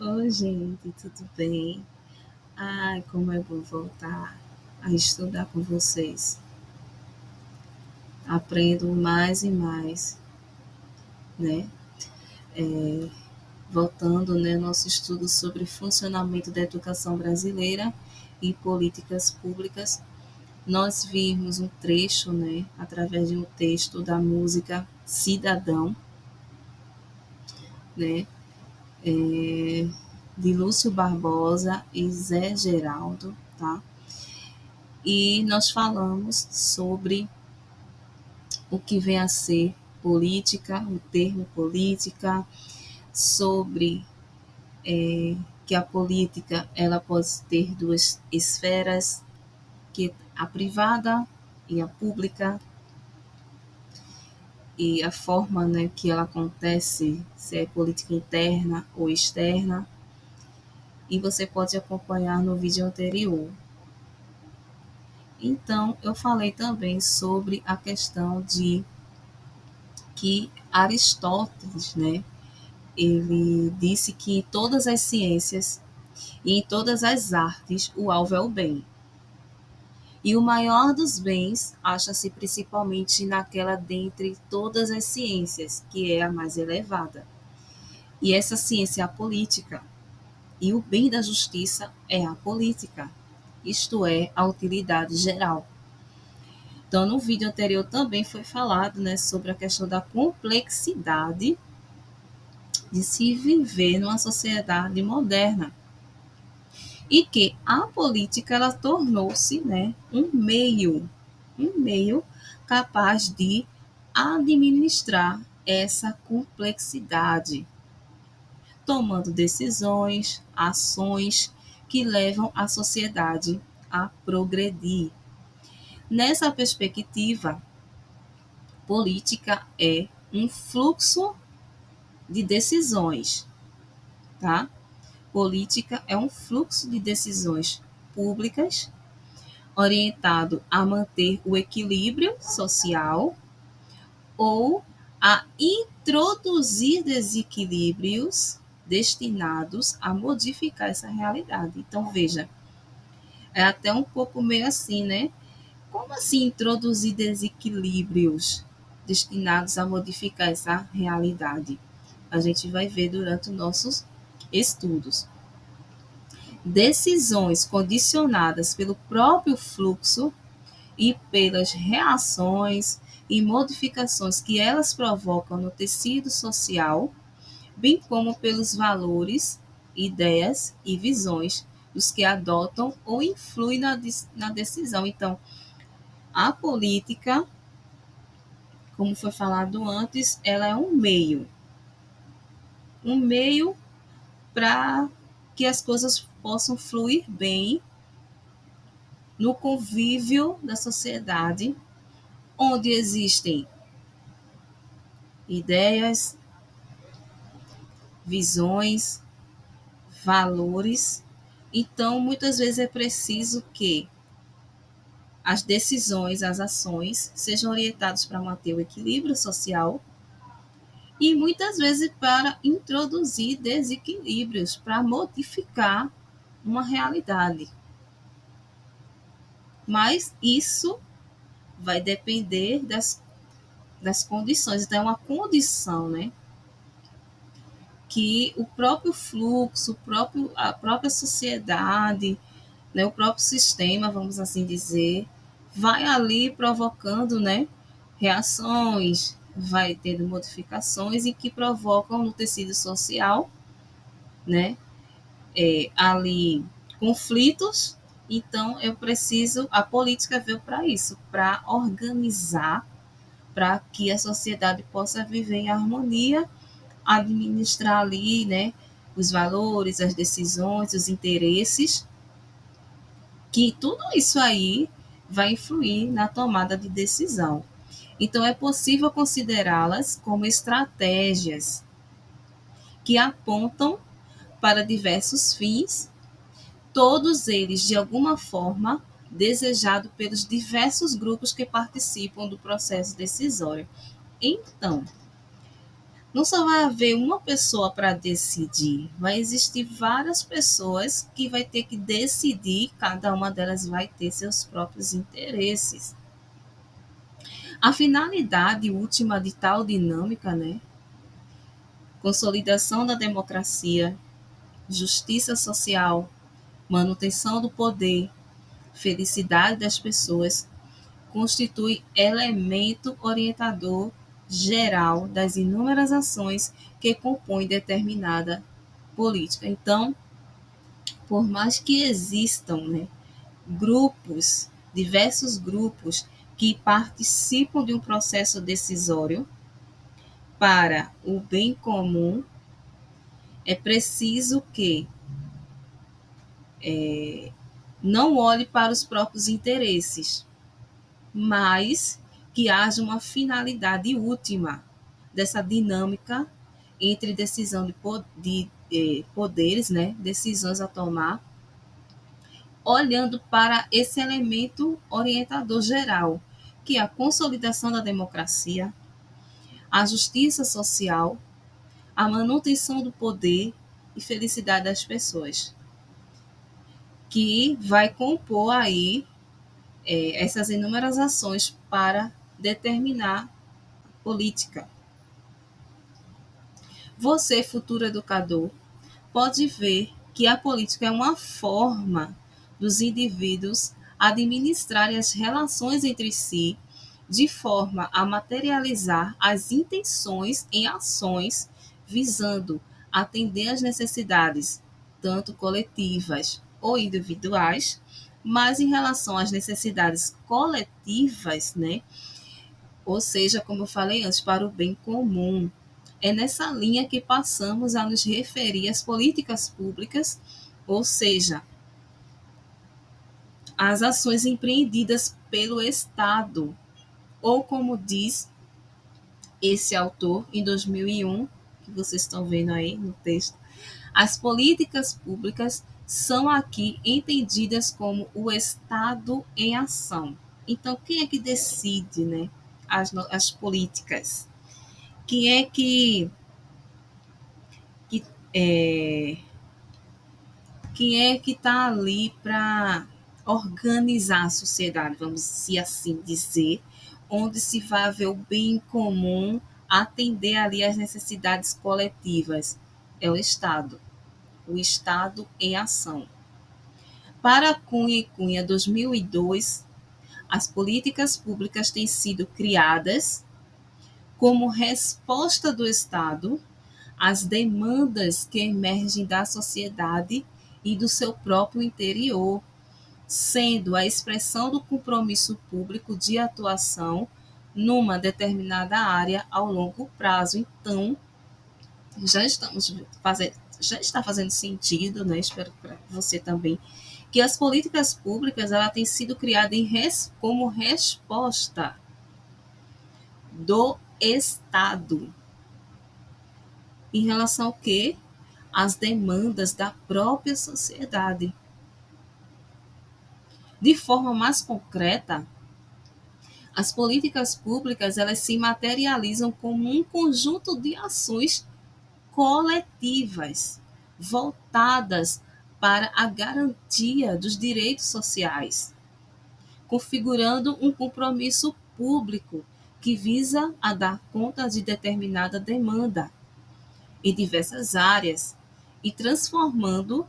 Oi, gente, tudo bem? Ai, como é bom voltar a estudar com vocês. Aprendo mais e mais, né? Voltando, né, nosso estudo sobre funcionamento da educação brasileira e políticas públicas, nós vimos um trecho, né, através de um texto da música Cidadão, né, é, de Lúcio Barbosa e Zé Geraldo, tá? E nós falamos sobre o que vem a ser política, o termo política, sobre que a política ela pode ter duas esferas, que é a privada e a pública, e a forma, né, que ela acontece, se é política interna ou externa, e você pode acompanhar no vídeo anterior. Então, eu falei também sobre a questão de que Aristóteles, né, ele disse que em todas as ciências e em todas as artes o alvo é o bem. E o maior dos bens acha-se principalmente naquela dentre todas as ciências, que é a mais elevada. E essa ciência é a política. E o bem da justiça é a política, isto é, a utilidade geral. Então, no vídeo anterior também foi falado, né, sobre a questão da complexidade de se viver numa sociedade moderna e que a política ela tornou-se, né, um meio capaz de administrar essa complexidade, tomando decisões, ações que levam a sociedade a progredir. Nessa perspectiva, política é um fluxo de decisões, tá? Política é um fluxo de decisões públicas orientado a manter o equilíbrio social ou a introduzir desequilíbrios destinados a modificar essa realidade. Então, veja, é até um pouco meio assim, né? Como assim introduzir desequilíbrios destinados a modificar essa realidade? A gente vai ver durante os nossos estudos. Decisões condicionadas pelo próprio fluxo e pelas reações e modificações que elas provocam no tecido social, bem como pelos valores, ideias e visões dos que adotam ou influem na decisão. Então, a política, como foi falado antes, ela é um meio para que as coisas possam fluir bem no convívio da sociedade, onde existem ideias, visões, valores. Então, muitas vezes é preciso que as decisões, as ações sejam orientadas para manter o equilíbrio social e muitas vezes para introduzir desequilíbrios, para modificar uma realidade. Mas isso vai depender das condições. Então, é uma condição, né? Que o próprio fluxo, a própria sociedade, né, o próprio sistema, vamos assim dizer, vai ali provocando, né, reações, vai tendo modificações e que provocam no tecido social, né, ali conflitos. Então, eu preciso, a política veio para isso, para organizar, para que a sociedade possa viver em harmonia, administrar ali, né, os valores, as decisões, os interesses, que tudo isso aí vai influir na tomada de decisão. Então, é possível considerá-las como estratégias que apontam para diversos fins, todos eles, de alguma forma, desejado pelos diversos grupos que participam do processo decisório. Então, Não só vai haver uma pessoa para decidir, vai existir várias pessoas que vai ter que decidir, cada uma delas vai ter seus próprios interesses. A finalidade última de tal dinâmica, né? Consolidação da democracia, justiça social, manutenção do poder, felicidade das pessoas, constitui elemento orientador geral das inúmeras ações que compõem determinada política. Então, por mais que existam, né, grupos, diversos grupos que participam de um processo decisório para o bem comum, é preciso que não olhe para os próprios interesses, mas que haja uma finalidade última dessa dinâmica entre decisão de poderes, né, decisões a tomar, olhando para esse elemento orientador geral, que é a consolidação da democracia, a justiça social, a manutenção do poder e felicidade das pessoas, que vai compor aí essas inúmeras ações para determinar política. Você, futuro educador, pode ver que a política é uma forma dos indivíduos administrarem as relações entre si de forma a materializar as intenções em ações visando atender às necessidades, tanto coletivas ou individuais, mas em relação às necessidades coletivas, né? Ou seja, como eu falei antes, para o bem comum. É nessa linha que passamos a nos referir às políticas públicas, ou seja, às ações empreendidas pelo Estado, ou como diz esse autor em 2001, que vocês estão vendo aí no texto, as políticas públicas são aqui entendidas como o Estado em ação. Então, quem é que decide, né, as políticas? Quem é que é, quem é que está ali para organizar a sociedade, vamos se assim dizer, onde se vai ver o bem comum, atender ali as necessidades coletivas? É o Estado em ação. Para Cunha e Cunha 2002, as políticas públicas têm sido criadas como resposta do Estado às demandas que emergem da sociedade e do seu próprio interior, sendo a expressão do compromisso público de atuação numa determinada área ao longo prazo. Então, já está fazendo sentido, né? Espero para você também, que as políticas públicas ela têm sido criadas como resposta do Estado em relação ao quê? Às demandas da própria sociedade. De forma mais concreta, as políticas públicas elas se materializam como um conjunto de ações coletivas voltadas para a garantia dos direitos sociais, configurando um compromisso público que visa a dar conta de determinada demanda em diversas áreas e transformando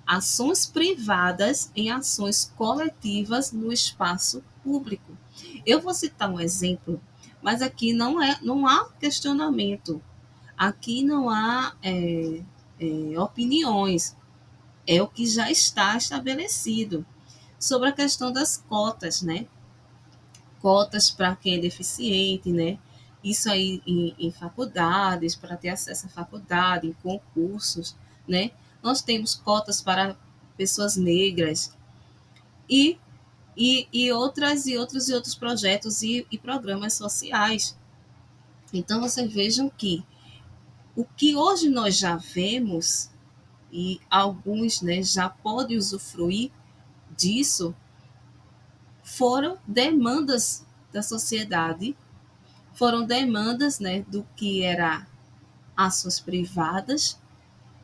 ações privadas em ações coletivas no espaço público. Eu vou citar um exemplo, mas aqui não há questionamento, aqui não há opiniões, é o que já está estabelecido sobre a questão das cotas, né? Cotas para quem é deficiente, né? Isso aí em faculdades, para ter acesso à faculdade, em concursos, né? Nós temos cotas para pessoas negras e, outros projetos e programas sociais. Então, vocês vejam que o que hoje nós já vemos, e alguns, né, já podem usufruir disso, foram demandas da sociedade, foram demandas, né, do que era ações privadas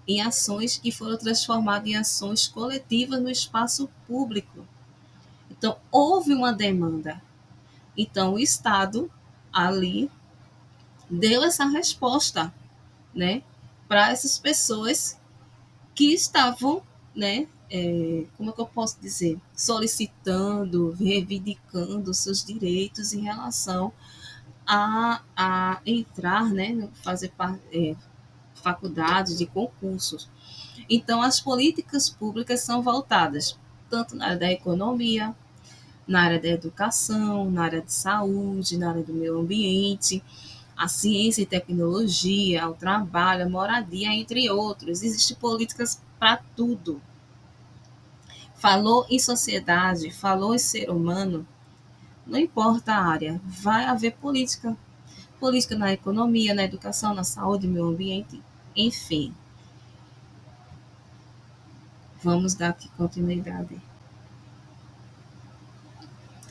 em ações que foram transformadas em ações coletivas no espaço público. Então, houve uma demanda. Então, o Estado ali deu essa resposta, né, para essas pessoas que estavam, né, como é que eu posso dizer, solicitando, reivindicando seus direitos em relação a entrar, né, fazer faculdades de concursos. Então, as políticas públicas são voltadas tanto na área da economia, na área da educação, na área de saúde, na área do meio ambiente, a ciência e tecnologia, ao trabalho, a moradia, entre outros. Existem políticas para tudo. Falou em sociedade, falou em ser humano, não importa a área, vai haver política. Política na economia, na educação, na saúde, no meio ambiente, enfim. Vamos dar aqui continuidade.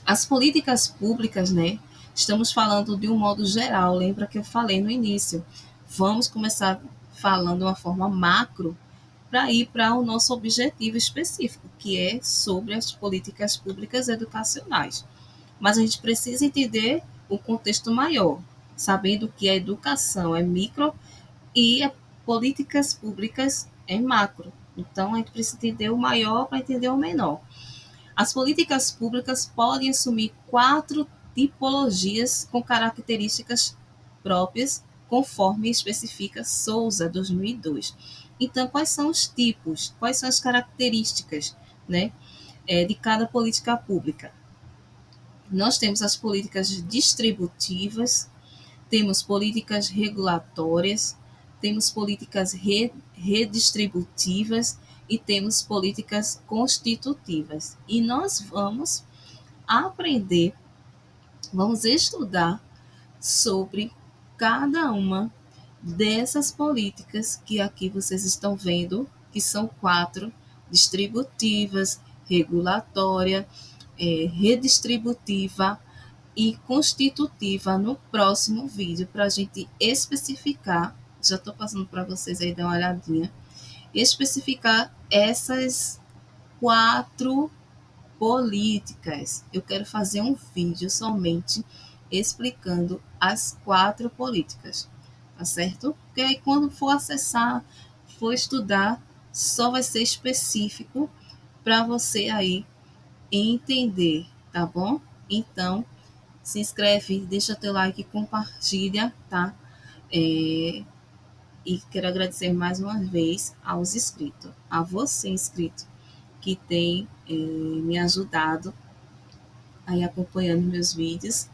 As políticas públicas, né? Estamos falando de um modo geral, lembra que eu falei no início. Vamos começar falando de uma forma macro para ir para o nosso objetivo específico, que é sobre as políticas públicas educacionais. Mas a gente precisa entender o contexto maior, sabendo que a educação é micro e as políticas públicas é macro. Então, a gente precisa entender o maior para entender o menor. As políticas públicas podem assumir 4 tipologias com características próprias, conforme especifica Souza, 2002. Então, quais são os tipos, quais são as características, né, de cada política pública? Nós temos as políticas distributivas, temos políticas regulatórias, temos políticas redistributivas e temos políticas constitutivas. E nós vamos aprender, vamos estudar sobre cada uma dessas políticas que aqui vocês estão vendo, que são 4: distributivas, regulatória, redistributiva e constitutiva, no próximo vídeo, para a gente especificar. Já estou passando para vocês aí dar uma olhadinha, especificar essas 4 políticas. Eu quero fazer um vídeo somente explicando as 4 políticas, tá certo? Porque aí quando for acessar, for estudar, só vai ser específico para você aí entender, tá bom? Então, se inscreve, deixa teu like, compartilha, tá? É, e quero agradecer mais uma vez aos inscritos, a você inscrito, que tem me ajudado aí acompanhando meus vídeos,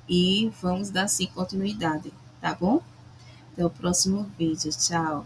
e vamos dar sim continuidade, tá bom? Até o próximo vídeo, tchau!